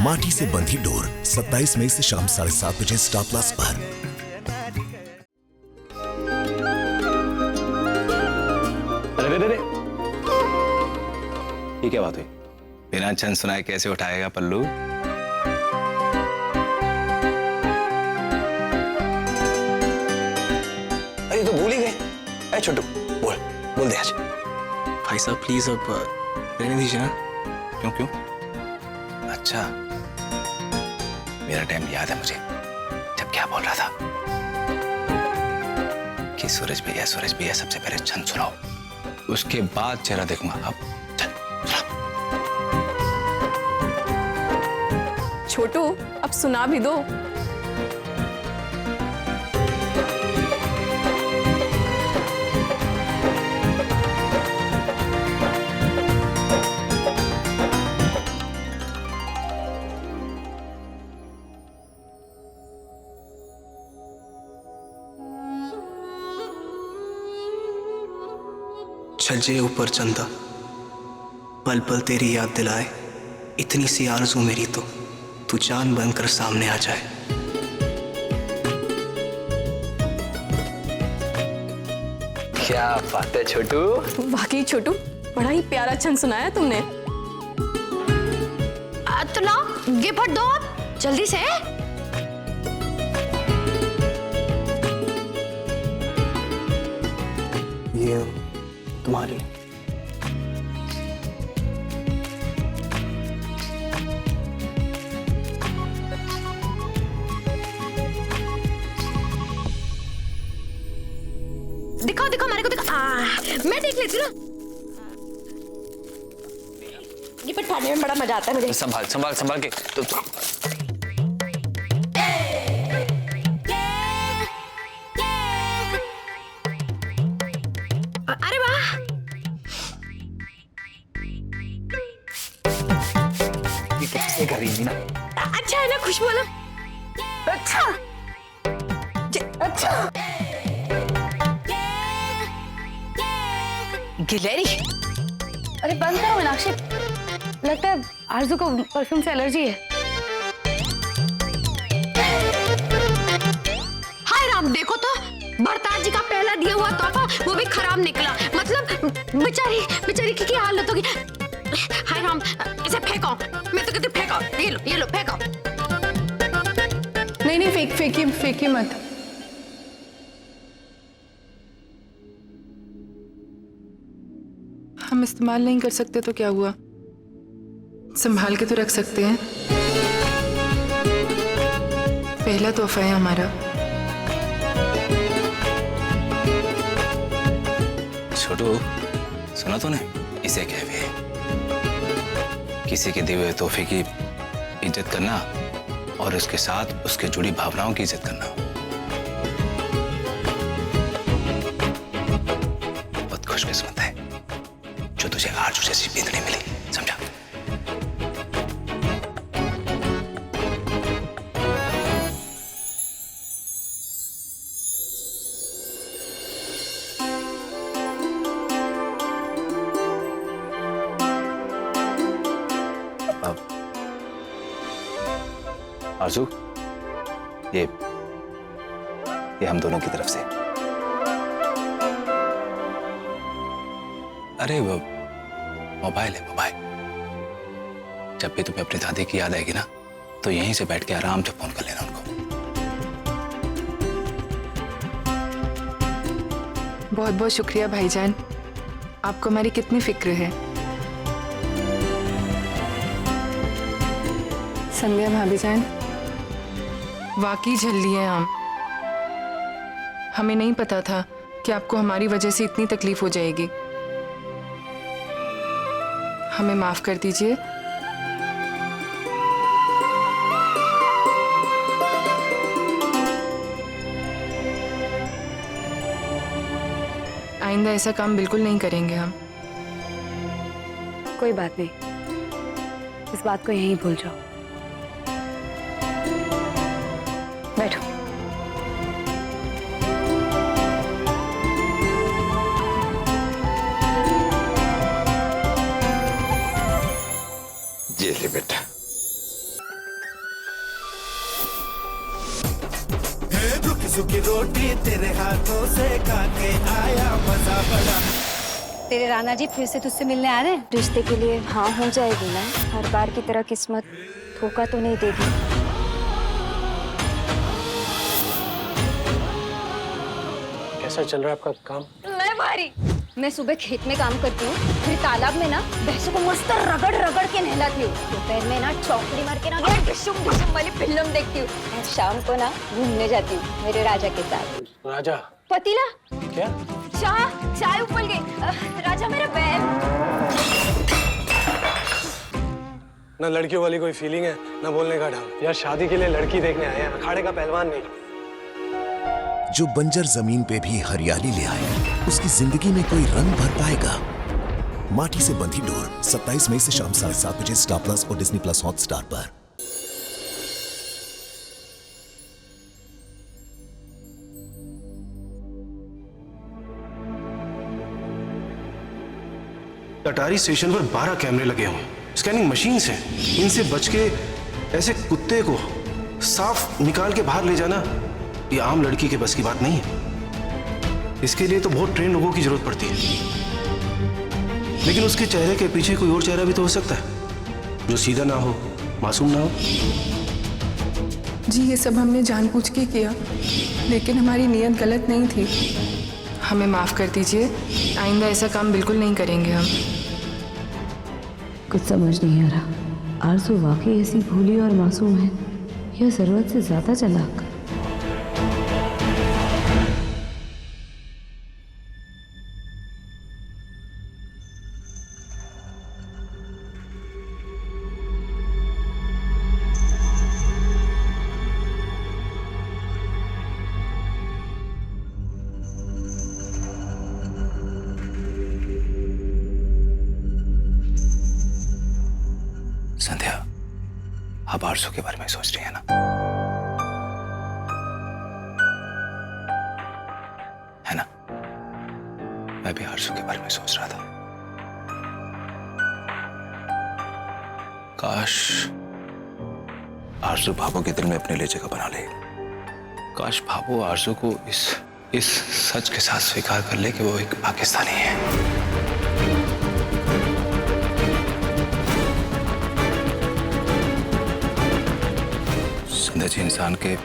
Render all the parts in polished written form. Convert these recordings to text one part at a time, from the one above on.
माटी से बंधी डोर 27 मई से शाम 7:30 बजे स्टार प्लस पर। अरे ये क्या बात हुई? बिना छन सुनाए कैसे उठाएगा पल्लू? अरे तो भूल ही गए। अरे छोटू बोल दे आज। भाई साहब प्लीज अब रहने दीजिए ना। क्यों क्यों? अच्छा मेरा टाइम याद है मुझे, जब क्या बोल रहा था कि सूरज भैया सबसे पहले छंद सुनाओ, उसके बाद चेहरा देखूंगा। अब चल छोटू अब सुना भी दो। छज्जे ऊपर चंदा, पल पल तेरी याद दिलाए, इतनी सी आरज़ू मेरी तो तू चांद बनकर सामने आ जाए। क्या बात है छोटू। वाकई छोटू बड़ा ही प्यारा छंद सुनाया तुमने। तो लाओ गिफ्ट दो आप जल्दी से। ये तुम्हारी। दिखाओ दिखाओ मेरे को दिखाओ। मैं देख लेती हूँ ना। गिफ्ट फाड़ने में बड़ा मजा आता है मुझे। संभाल संभाल संभाल के तो अरे वाह ये कैसे कर रही है ना? अच्छा है ना खुशबू वाला। अच्छा अच्छा गिलहरी। अरे बंद करो मीनाक्षी, लगता है आरज़ू को परफ्यूम से एलर्जी है। हाय राम देखो तो भरताज जी का पहला दिया हुआ तोहफा वो भी खराब निकला। मतलब बेचारी की क्या हालत होगी। हाय राम इसे फेंको। मैं तो कहती फेंको। ये लो फेंको। नहीं फेंकी मत। हम इस्तेमाल नहीं कर सकते तो क्या हुआ, संभाल के तो रख सकते हैं। पहला तोहफा है हमारा। छोटू सुना तूने? इसे कहवे किसी के दिए हुए तोहफे की इज्जत करना और उसके साथ उसके जुड़ी भावनाओं की इज्जत करना। बहुत खुशकिस्मत है जो तुझे आरज़ू जैसी बींदड़ी मिली, समझा? आरज़ू ये हम दोनों की तरफ से। अरे वो मोबाइल है मोबाइल। जब भी तुम्हें अपनी दादी की याद आएगी ना तो यहीं से बैठ के आराम से फोन कर लेना उनको। बहुत बहुत शुक्रिया भाईजान, आपको हमारी कितनी फिक्र है। संध्या भाभी जान वाकई झल्ली है हम। हमें नहीं पता था कि आपको हमारी वजह से इतनी तकलीफ हो जाएगी। हमें माफ कर दीजिए। आइंदा ऐसा काम बिल्कुल नहीं करेंगे हम। कोई बात नहीं, इस बात को यहीं भूल जाओ। बैठो। लिए बेटा। सूखी रोटी तेरे हाथों से खाके आया मजा बड़ा। तेरे राणा जी फिर से तुझसे मिलने आ रहे हैं? रिश्ते के लिए हाँ हो जाएगी ना, हर बार की तरह किस्मत धोखा तो नहीं देगी। कैसा चल रहा है आपका काम? मैं भारी। मैं सुबह खेत में काम करती हूँ, फिर तालाब में ना भैंसों को मस्त रगड़ रगड़ के नहलाती हूँ। दोपहर में ना चौकड़ी मार के ना डिशुम डिशुम वाली फिल्म देखती हूँ। और शाम को ना घूमने जाती हूँ मेरे राजा के साथ। राजा? पतीला? क्या? चाय उबल गई। राजा मेरा बैल। ना लड़कियों वाली कोई फीलिंग है, ना बोलने का ढंग। यार शादी के लिए लड़की देखने आए हैं, अखाड़े का पहलवान नहीं। जो बंजर जमीन पे भी हरियाली ले आए, उसकी जिंदगी में कोई रंग भर पाएगा। माटी से बंधी डोर 27 मई से शाम 7:30 बजे स्टार प्लस और डिज्नी प्लस हॉटस्टार पर। अटारी स्टेशन पर 12 कैमरे लगे हुए, स्कैनिंग मशीन से। इनसे बच के ऐसे कुत्ते को साफ निकाल के बाहर ले जाना ये आम लड़की के बस की बात नहीं है। इसके लिए तो बहुत ट्रेन लोगों की जरूरत पड़ती है। लेकिन उसके चेहरे के पीछे कोई और चेहरा भी तो हो सकता है, जो सीधा ना हो, मासूम ना हो। जी ये सब हमने जानबूझ के किया, लेकिन हमारी नीयत गलत नहीं थी। हमें माफ कर दीजिए, आइंदा ऐसा काम बिल्कुल नहीं करेंगे हम। कुछ समझ नहीं आ रहा, आरज़ू वाकई ऐसी भोली और मासूम है या जरूरत से ज्यादा चालाक? संध्या, आप आरज़ू के बारे में सोच रही है ना? है ना? मैं भी आरज़ू के बारे में सोच रहा था। काश आरज़ू भाभो के दिल में अपने लिए जगह बना ले। काश भाभो आरज़ू को इस सच के साथ स्वीकार कर ले कि वो एक पाकिस्तानी है। जी इंसान के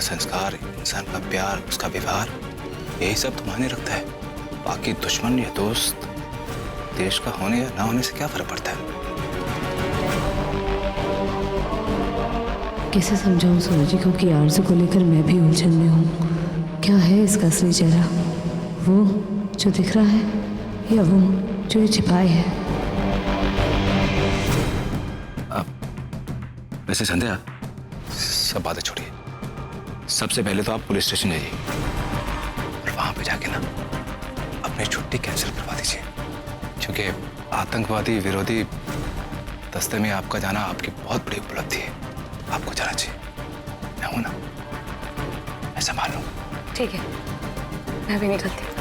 संस्कार, इंसान का प्यार, उसका व्यवहार, यही सब तो मायने रखता है। बाकी दुश्मन या दोस्त देश का होने या ना होने से क्या फर्क पड़ता है? कैसे समझाऊं सूरज को कि आरज़ू को लेकर मैं भी उलझन में हूँ। क्या है इसका असली चेहरा, वो जो दिख रहा है या वो जो ये छिपाए है? वैसे संध्या, सब बातें छोड़िए। सबसे पहले तो आप पुलिस स्टेशन जाइए और वहां पे जाके ना अपनी छुट्टी कैंसिल करवा दीजिए, क्योंकि आतंकवादी विरोधी दस्ते में आपका जाना आपकी बहुत बड़ी उपलब्धि है। आपको जाना चाहिए। मैं हूं ना, मैं संभाल लूंगा। ठीक है, मैं भी निकलती हूँ।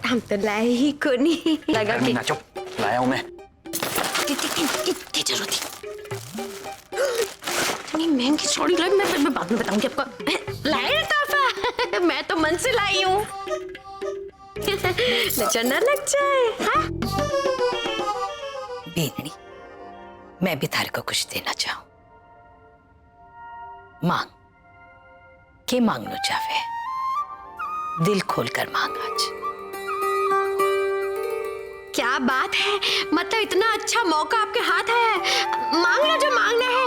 हम तो लाए ही को नहीं लगा कि नाचो लाया हूं मैं। जरूरत इतनी महंगी चौड़ी लाई, मैं बाद में बताऊंगी आपको। लाए तोहफा मैं तो मन से लाई हूँ। नजर न लग जाए। हाँ बेननी, मैं भी थारे को कुछ देना चाहूं। मांग के मांगनो चाहे, दिल खोलकर मांग आज। क्या बात है, मतलब इतना अच्छा मौका आपके हाथ है। मांग लो जो मांगना है।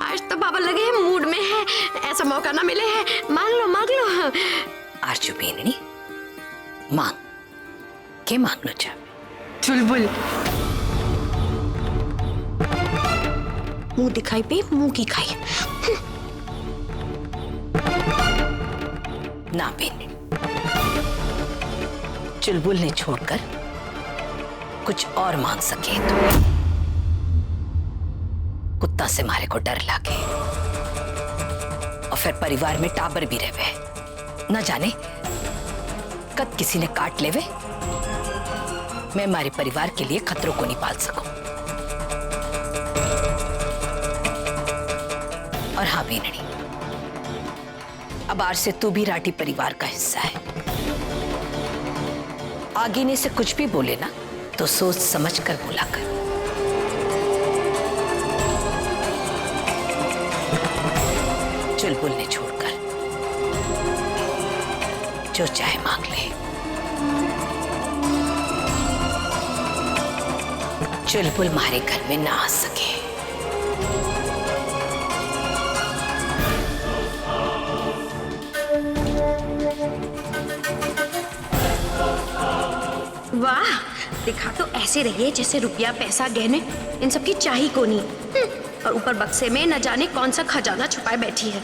आज तो बाबा लगे हैं मूड में है, ऐसा मौका ना मिले है। मांग लो मांग लो। आरज़ू बेननी, मांग के मांगनो चाहे। चुलबुल मुंह दिखाई पे मुंह की खाई। ना बेननी, चुलबुल ने छोड़कर कुछ और मांग सके तो। कुत्ता से मारे को डर लागे और फिर परिवार में टाबर भी रहे। न जाने कद किसी ने काट लेवे, मैं हमारे परिवार के लिए खतरों को नहीं पाल सकूं। और हाँ बीनड़ी, अब आज से तू भी राठी परिवार का हिस्सा है। आगे से कुछ भी बोले ना तो सोच समझ कर बोला कर। चुलबुल ने छोड़कर जो चाहे मांग ले। चुलबुल हमारे घर में ना आ सके। वाह, दिखा तो ऐसे रही है जैसे रुपया पैसा गहने इन सब की चाही को नहीं। और ऊपर बक्से में न जाने कौन सा खजाना छुपाए बैठी है।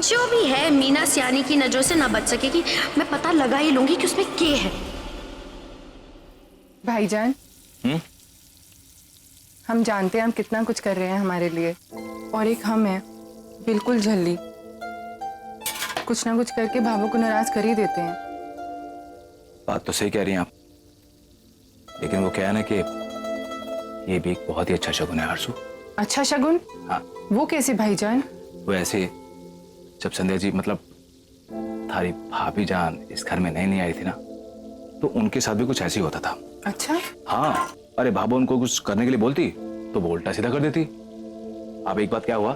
जो भी है, मीना सियानी की नजरों से ना बच सकेगी। मैं पता लगा ही लूंगी कि उसमें क्या है। भाईजान, हम जानते हैं हम कितना कुछ कर रहे हैं हमारे लिए, और एक हम हैं बिल्कुल झल्ली, कुछ ना कुछ करके भाभो को नाराज कर ही देते हैं। बात तो सही कह रही हैं आप, लेकिन वो क्या है ना कि ये भी एक बहुत ही अच्छा शगुन है आरजू। अच्छा शगुन? हाँ। वो कैसे भाईजान? वो ऐसे, जब संध्या जी मतलब थारी भाभी जान इस घर में नहीं आई थी ना, तो उनके साथ भी कुछ ऐसे ही होता था। अच्छा? हाँ, अरे भाभो उनको कुछ करने के लिए बोलती तो वो उल्टा सीधा कर देती। अब एक बात क्या हुआ,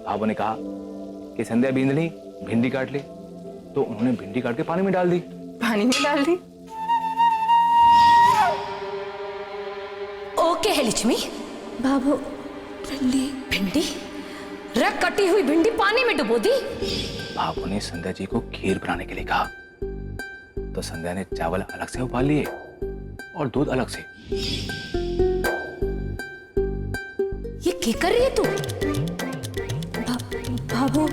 भाभो ने कहा कि संध्या बींदनी भिंडी काट ले, तो उन्होंने भिंडी काट के पानी में डाल दी। पानी में डाल दी? ओके है लक्ष्मी। बाबू, भिंडी भिंडी रख, कटी हुई भिंडी पानी में डुबो दी। भाभो ने संध्या जी को खीर बनाने के लिए कहा, तो संध्या ने चावल अलग से उबाल लिए और दूध अलग से। ये क्या कर रही है तू? बाबू,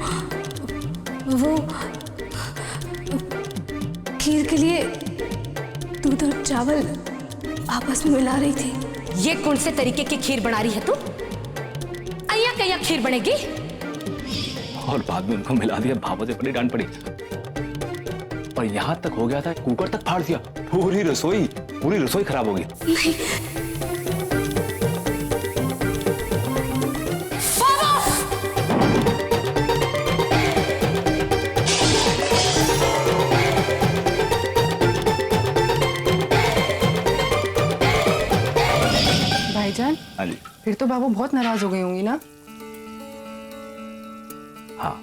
वो खीर के लिए दूध और चावल आपस में मिला रही थी। ये कौन से तरीके की खीर बना रही है तू? अय्या कय्या खीर बनेगी? और बाद में उनको मिला दिया, भाभो से बड़ी डांट पड़ी। और यहां तक हो गया था कुकर तक फाड़ दिया। पूरी रसोई खराब हो गई। भाईजान, हाँ जी। फिर तो बाबू बहुत नाराज हो गई होंगी ना? हाँ,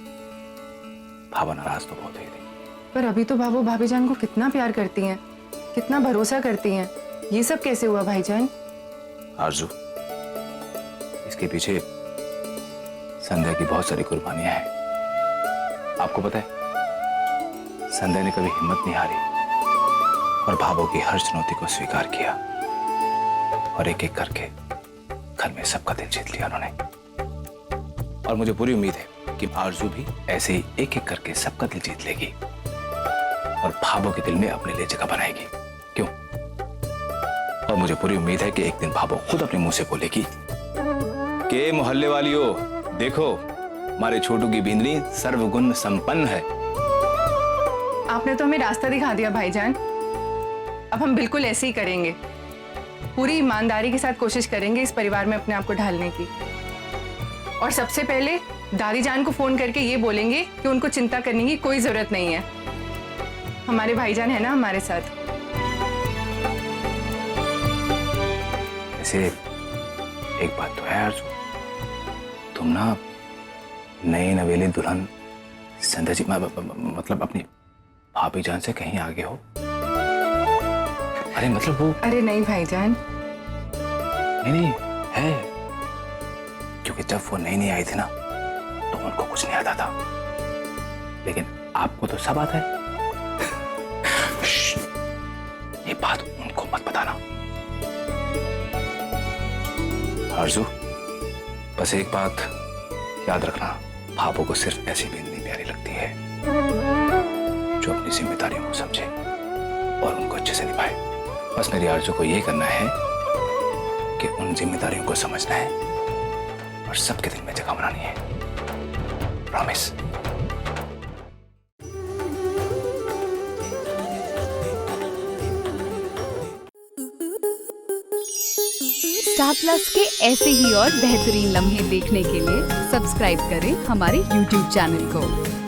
भाभो नाराज तो बहुत हुई थी। पर अभी तो बाबू भाभी जान को कितना प्यार करती हैं, कितना भरोसा करती हैं। ये सब कैसे हुआ भाईजान? आरजू, इसके पीछे संध्या की बहुत सारी कुर्बानियां हैं। आपको पता है, संध्या ने कभी हिम्मत नहीं हारी और भाभो की हर चुनौती को स्वीकार किया, और एक एक करके घर में सबका दिल जीत लिया उन्होंने। और मुझे पूरी उम्मीद है कि आरजू भी ऐसे ही एक एक करके सबका दिल जीत लेगी और भाभो के दिल में अपने लिए जगह बनाएगी। क्यों? और मुझे पूरी उम्मीद है कि एक दिन भाभो खुद अपने मुंह से बोलेगी कि मोहल्ले वालियों, देखो हमारे छोटू की बींदनी सर्वगुण संपन्न है। आपने तो हमें रास्ता दिखा दिया भाईजान। अब हम बिल्कुल ऐसे ही करेंगे, पूरी ईमानदारी के साथ कोशिश करेंगे इस परिवार में अपने आप को ढालने की। और सबसे पहले दादी जान को फोन करके ये बोलेंगे कि उनको चिंता करने की कोई जरूरत नहीं है, हमारे भाईजान है ना हमारे साथ। ऐसे एक बात तो है आरजू, तुम ना नई नवेली दुल्हन संध्या जी मतलब अपनी भाभी जान से कहीं आगे हो। अरे मतलब वो, अरे नहीं भाईजान, नहीं है, क्योंकि जब वो नई आई थी ना तो उनको कुछ नहीं आता था, लेकिन आपको तो सब आता है। ये बात उनको मत बताना आरजू। बस एक बात याद रखना, भाभो को सिर्फ ऐसी बींदनी प्यारी लगती है जो अपनी जिम्मेदारियों को समझे और उनको अच्छे से निभाए। बस मेरी आरजू को ये करना है कि उन जिम्मेदारियों को समझना है और सबके दिल में जगह बनानी है। प्रॉमिस? स्टार प्लस के ऐसे ही और बेहतरीन लम्हे देखने के लिए सब्सक्राइब करें हमारे YouTube चैनल को।